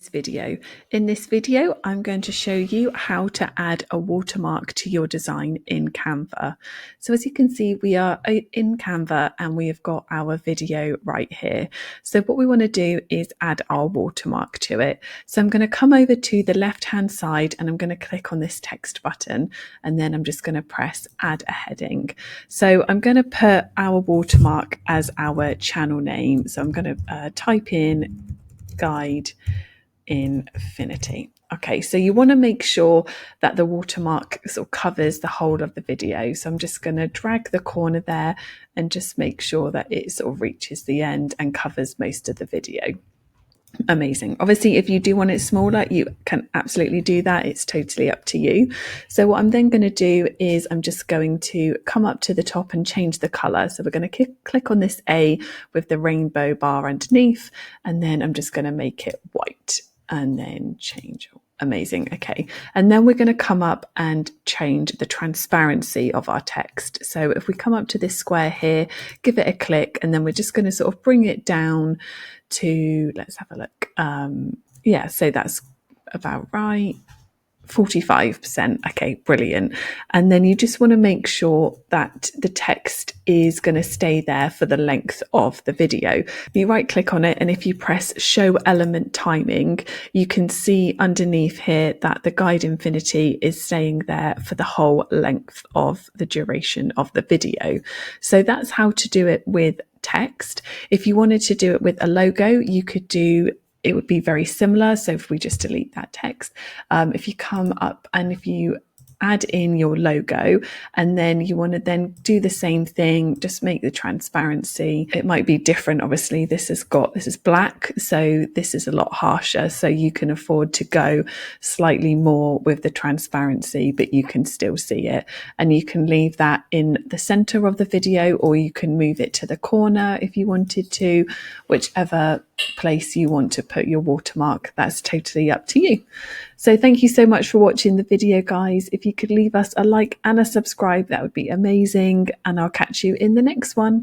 Video. In this video, I'm going to show you how to add a watermark to your design in Canva. So as you can see, we are in Canva and we have got our video right here. So what we want to do is add our watermark to it. So I'm going to come over to the left-hand side and I'm going to click on this text button, and then I'm just going to press add a heading. So I'm going to put our watermark as our channel name. So I'm going to type in guide infinity. Okay, so you want to make sure that the watermark sort of covers the whole of the video. So I'm just going to drag the corner there and just make sure that it sort of reaches the end and covers most of the video. Amazing. Obviously, if you do want it smaller, you can absolutely do that. It's totally up to you. So what I'm then going to do is I'm just going to come up to the top and change the color. So we're going to click on this A with the rainbow bar underneath, and then I'm just going to make it white and then change. Amazing. Okay. And then we're going to come up and change the transparency of our text. So if we come up to this square here, give it a click, and then we're just going to sort of bring it down to, let's have a look. Yeah, so that's about right. 45%. Okay, brilliant. And then you just want to make sure that the text is going to stay there for the length of the video. You right click on it, and if you press show element timing, you can see underneath here that the guide infinity is staying there for the whole length of the duration of the video. So that's how to do it with text. If you wanted to do it with a logo, you could do it would be very similar. So if we just delete that text, if you come up and if you add in your logo, and then you want to then do the same thing, just make the transparency. It might be different. Obviously, this is black, so this is a lot harsher. So you can afford to go slightly more with the transparency, but you can still see it. And you can leave that in the center of the video, or you can move it to the corner if you wanted to, whichever place you want to put your watermark. That's totally up to you. So thank you so much for watching the video, guys. If you could leave us a like and a subscribe, that would be amazing. And I'll catch you in the next one.